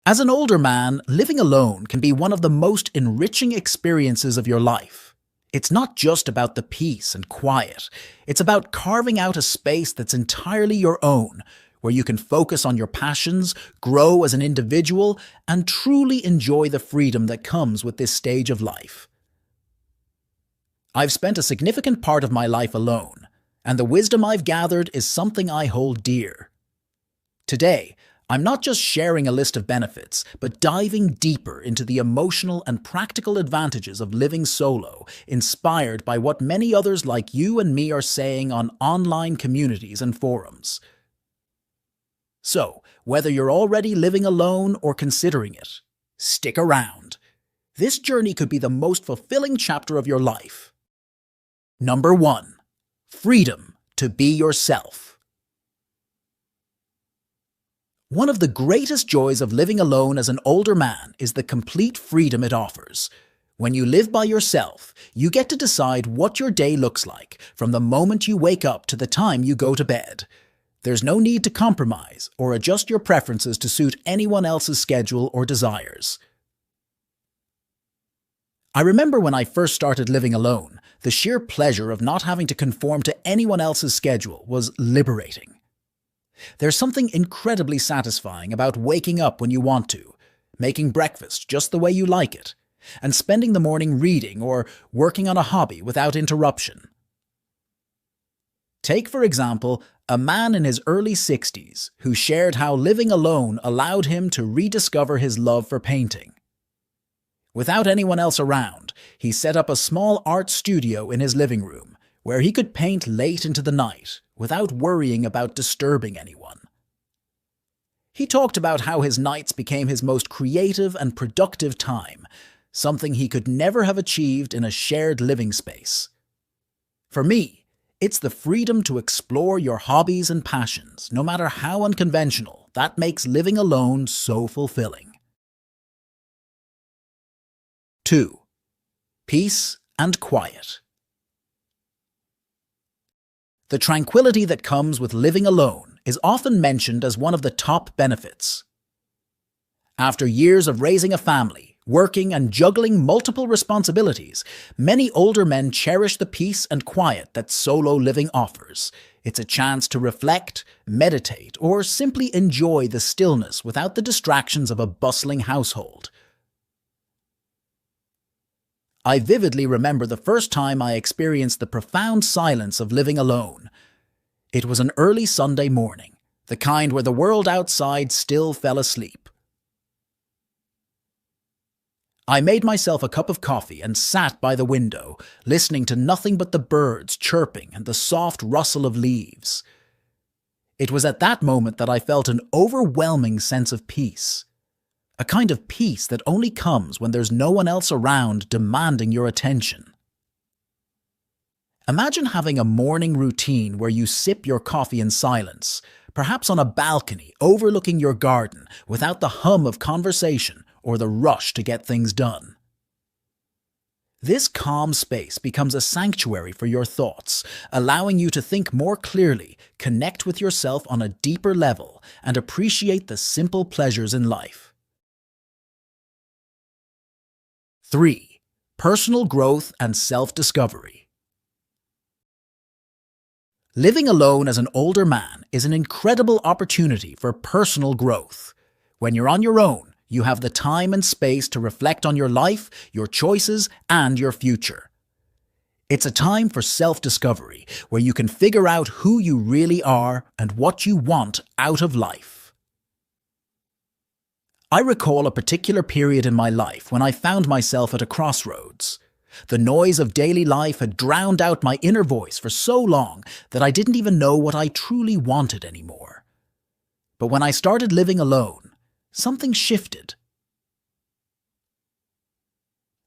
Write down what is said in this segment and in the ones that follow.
As an older man, living alone can be one of the most enriching experiences of your life. It's not just about the peace and quiet. It's about carving out a space that's entirely your own, where you can focus on your passions, grow as an individual, and truly enjoy the freedom that comes with this stage of life. I've spent a significant part of my life alone, and the wisdom I've gathered is something I hold dear. Today, I'm not just sharing a list of benefits, but diving deeper into the emotional and practical advantages of living solo, inspired by what many others like you and me are saying on online communities and forums. So, whether you're already living alone or considering it, stick around. This journey could be the most fulfilling chapter of your life. Number 1. Freedom to be yourself. One of the greatest joys of living alone as an older man is the complete freedom it offers. When you live by yourself, you get to decide what your day looks like, from the moment you wake up to the time you go to bed. There's no need to compromise or adjust your preferences to suit anyone else's schedule or desires. I remember when I first started living alone, the sheer pleasure of not having to conform to anyone else's schedule was liberating. There's something incredibly satisfying about waking up when you want to, making breakfast just the way you like it, and spending the morning reading or working on a hobby without interruption. Take, for example, a man in his early 60s who shared how living alone allowed him to rediscover his love for painting. Without anyone else around, he set up a small art studio in his living room, where he could paint late into the night without worrying about disturbing anyone. He talked about how his nights became his most creative and productive time, something he could never have achieved in a shared living space. For me, it's the freedom to explore your hobbies and passions, no matter how unconventional, that makes living alone so fulfilling. 2. Peace and quiet. The tranquility that comes with living alone is often mentioned as one of the top benefits. After years of raising a family, working and juggling multiple responsibilities, many older men cherish the peace and quiet that solo living offers. It's a chance to reflect, meditate, or simply enjoy the stillness without the distractions of a bustling household. I vividly remember the first time I experienced the profound silence of living alone. It was an early Sunday morning, the kind where the world outside still fell asleep. I made myself a cup of coffee and sat by the window, listening to nothing but the birds chirping and the soft rustle of leaves. It was at that moment that I felt an overwhelming sense of peace. A kind of peace that only comes when there's no one else around demanding your attention. Imagine having a morning routine where you sip your coffee in silence, perhaps on a balcony overlooking your garden, without the hum of conversation or the rush to get things done. This calm space becomes a sanctuary for your thoughts, allowing you to think more clearly, connect with yourself on a deeper level, and appreciate the simple pleasures in life. 3. Personal growth and self-discovery. Living alone as an older man is an incredible opportunity for personal growth. When you're on your own, you have the time and space to reflect on your life, your choices, and your future. It's a time for self-discovery, where you can figure out who you really are and what you want out of life. I recall a particular period in my life when I found myself at a crossroads. The noise of daily life had drowned out my inner voice for so long that I didn't even know what I truly wanted anymore. But when I started living alone, something shifted.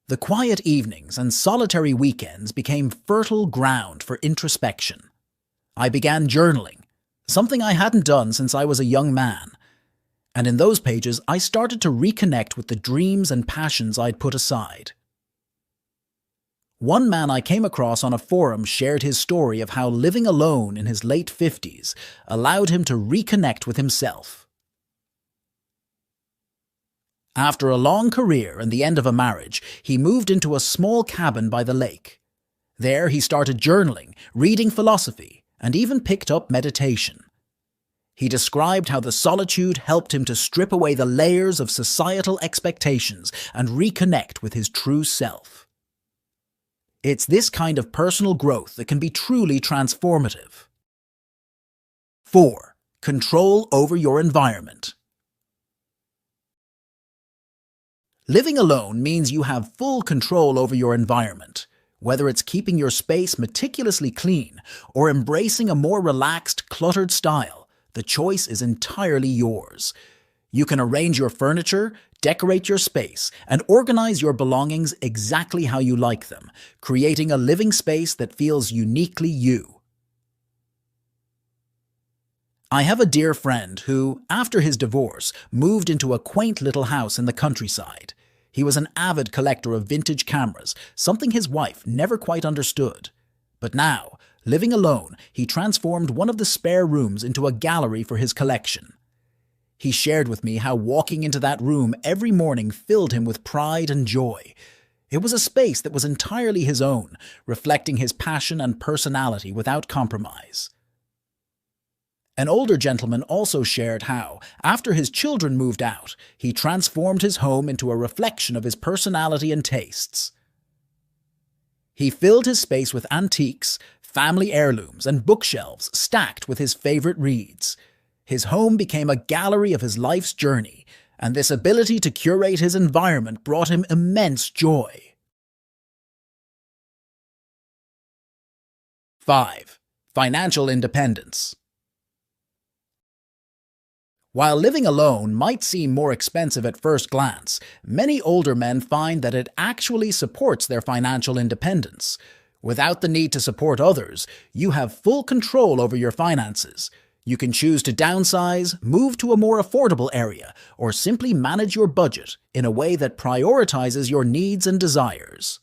The quiet evenings and solitary weekends became fertile ground for introspection. I began journaling, something I hadn't done since I was a young man. And in those pages, I started to reconnect with the dreams and passions I'd put aside. One man I came across on a forum shared his story of how living alone in his late 50s allowed him to reconnect with himself. After a long career and the end of a marriage, he moved into a small cabin by the lake. There he started journaling, reading philosophy, and even picked up meditation. He described how the solitude helped him to strip away the layers of societal expectations and reconnect with his true self. It's this kind of personal growth that can be truly transformative. 4. Control over your environment. Living alone means you have full control over your environment. Whether it's keeping your space meticulously clean or embracing a more relaxed, cluttered style, the choice is entirely yours. You can arrange your furniture, decorate your space, and organize your belongings exactly how you like them, creating a living space that feels uniquely you. I have a dear friend who, after his divorce, moved into a quaint little house in the countryside. He was an avid collector of vintage cameras, something his wife never quite understood. But now, living alone, he transformed one of the spare rooms into a gallery for his collection. He shared with me how walking into that room every morning filled him with pride and joy. It was a space that was entirely his own, reflecting his passion and personality without compromise. An older gentleman also shared how, after his children moved out, he transformed his home into a reflection of his personality and tastes. He filled his space with antiques, family heirlooms, and bookshelves stacked with his favorite reads. His home became a gallery of his life's journey, and this ability to curate his environment brought him immense joy. 5. Financial independence. While living alone might seem more expensive at first glance, many older men find that it actually supports their financial independence. Without the need to support others, you have full control over your finances. You can choose to downsize, move to a more affordable area, or simply manage your budget in a way that prioritizes your needs and desires.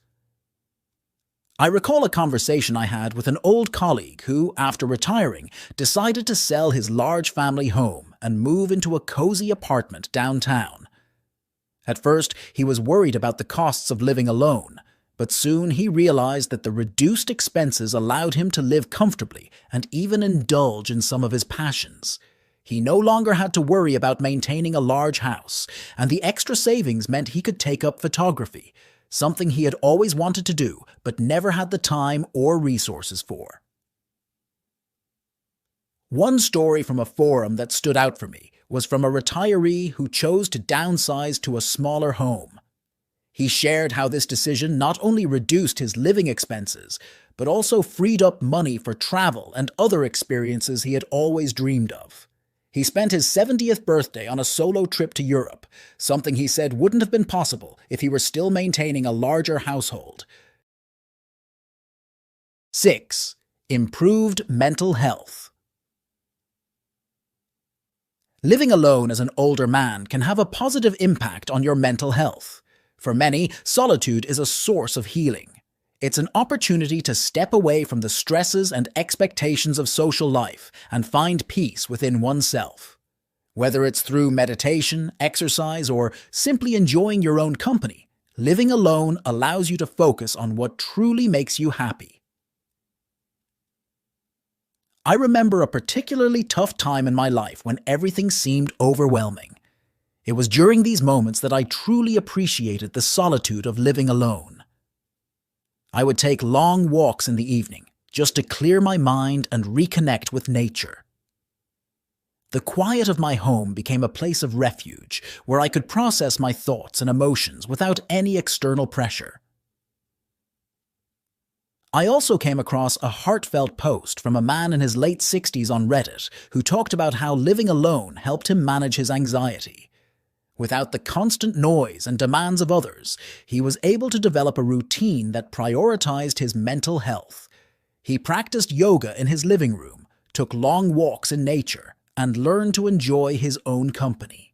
I recall a conversation I had with an old colleague who, after retiring, decided to sell his large family home and move into a cozy apartment downtown. At first, he was worried about the costs of living alone, but soon he realized that the reduced expenses allowed him to live comfortably and even indulge in some of his passions. He no longer had to worry about maintaining a large house, and the extra savings meant he could take up photography, something he had always wanted to do but never had the time or resources for. One story from a forum that stood out for me was from a retiree who chose to downsize to a smaller home. He shared how this decision not only reduced his living expenses, but also freed up money for travel and other experiences he had always dreamed of. He spent his 70th birthday on a solo trip to Europe, something he said wouldn't have been possible if he were still maintaining a larger household. 6. Improved mental health. Living alone as an older man can have a positive impact on your mental health. For many, solitude is a source of healing. It's an opportunity to step away from the stresses and expectations of social life and find peace within oneself. Whether it's through meditation, exercise, or simply enjoying your own company, living alone allows you to focus on what truly makes you happy. I remember a particularly tough time in my life when everything seemed overwhelming. It was during these moments that I truly appreciated the solitude of living alone. I would take long walks in the evening, just to clear my mind and reconnect with nature. The quiet of my home became a place of refuge, where I could process my thoughts and emotions without any external pressure. I also came across a heartfelt post from a man in his late 60s on Reddit who talked about how living alone helped him manage his anxiety. Without the constant noise and demands of others, he was able to develop a routine that prioritized his mental health. He practiced yoga in his living room, took long walks in nature, and learned to enjoy his own company.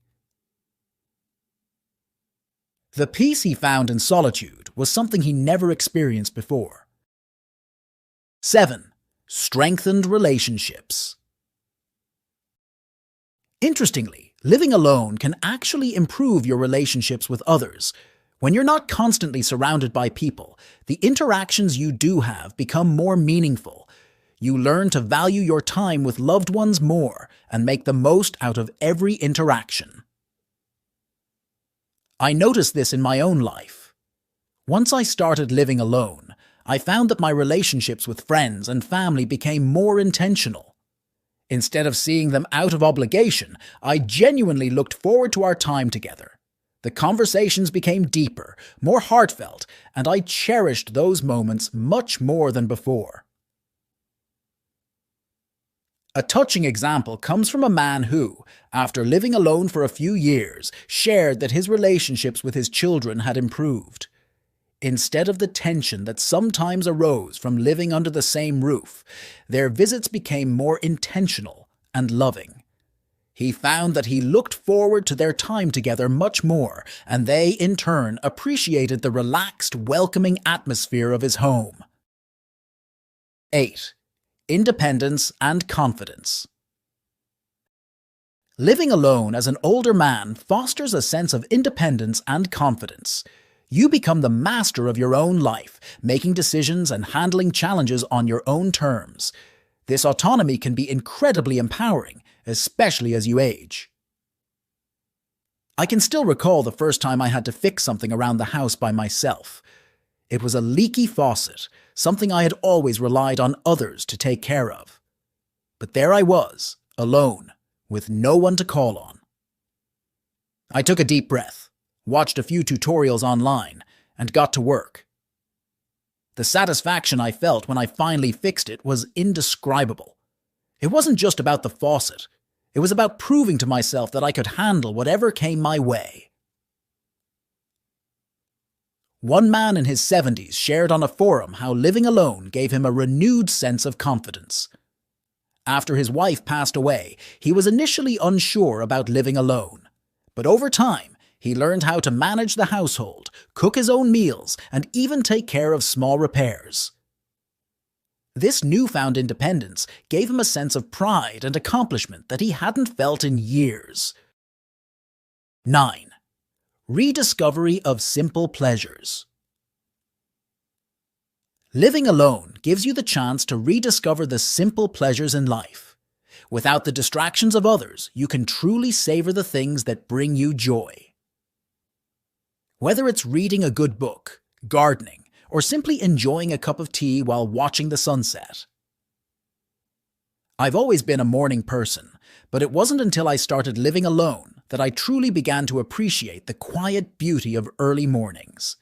The peace he found in solitude was something he never experienced before. 7. Strengthened relationships. Interestingly, Living alone can actually improve your relationships with others. When you're not constantly surrounded by people, the interactions you do have become more meaningful. You learn to value your time with loved ones more and make the most out of every interaction. I noticed this in my own life. Once I started living alone, I found that my relationships with friends and family became more intentional. Instead of seeing them out of obligation, I genuinely looked forward to our time together. The conversations became deeper, more heartfelt, and I cherished those moments much more than before. A touching example comes from a man who, after living alone for a few years, shared that his relationships with his children had improved. Instead of the tension that sometimes arose from living under the same roof, their visits became more intentional and loving. He found that he looked forward to their time together much more, and they, in turn, appreciated the relaxed, welcoming atmosphere of his home. 8. Independence and confidence. Living alone as an older man fosters a sense of independence and confidence. You become the master of your own life, making decisions and handling challenges on your own terms. This autonomy can be incredibly empowering, especially as you age. I can still recall the first time I had to fix something around the house by myself. It was a leaky faucet, something I had always relied on others to take care of. But there I was, alone, with no one to call on. I took a deep breath, watched a few tutorials online, and got to work. The satisfaction I felt when I finally fixed it was indescribable. It wasn't just about the faucet. It was about proving to myself that I could handle whatever came my way. One man in his 70s shared on a forum how living alone gave him a renewed sense of confidence. After his wife passed away, he was initially unsure about living alone. But over time, he learned how to manage the household, cook his own meals, and even take care of small repairs. This newfound independence gave him a sense of pride and accomplishment that he hadn't felt in years. 9. Rediscovery of simple pleasures. Living alone gives you the chance to rediscover the simple pleasures in life. Without the distractions of others, you can truly savor the things that bring you joy. Whether it's reading a good book, gardening, or simply enjoying a cup of tea while watching the sunset. I've always been a morning person, but it wasn't until I started living alone that I truly began to appreciate the quiet beauty of early mornings.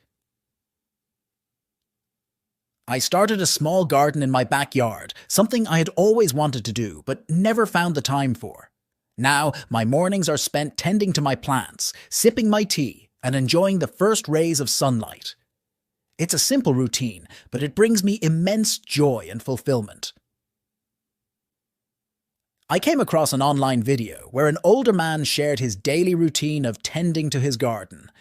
I started a small garden in my backyard, something I had always wanted to do but never found the time for. Now, my mornings are spent tending to my plants, sipping my tea, and enjoying the first rays of sunlight. It's a simple routine, but it brings me immense joy and fulfillment. I came across an online video where an older man shared his daily routine of tending to his garden.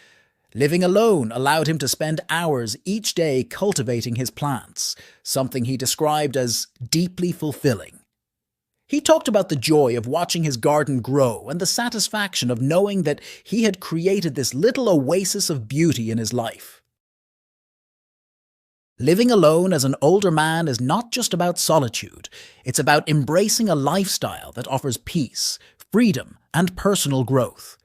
Living alone allowed him to spend hours each day cultivating his plants, something he described as deeply fulfilling. He talked about the joy of watching his garden grow and the satisfaction of knowing that he had created this little oasis of beauty in his life. Living alone as an older man is not just about solitude, it's about embracing a lifestyle that offers peace, freedom, and personal growth.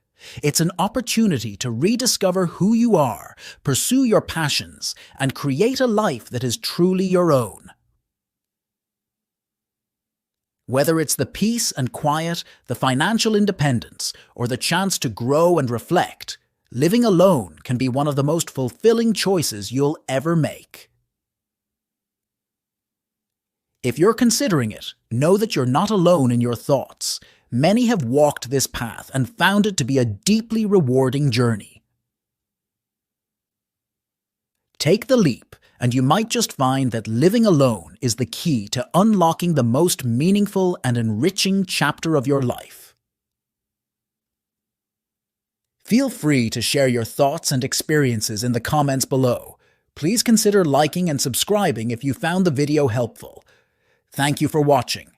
It's an opportunity to rediscover who you are, pursue your passions, and create a life that is truly your own. Whether it's the peace and quiet, the financial independence, or the chance to grow and reflect, living alone can be one of the most fulfilling choices you'll ever make. If you're considering it, know that you're not alone in your thoughts. Many have walked this path and found it to be a deeply rewarding journey. Take the leap, and you might just find that living alone is the key to unlocking the most meaningful and enriching chapter of your life. Feel free to share your thoughts and experiences in the comments below. Please consider liking and subscribing if you found the video helpful. Thank you for watching.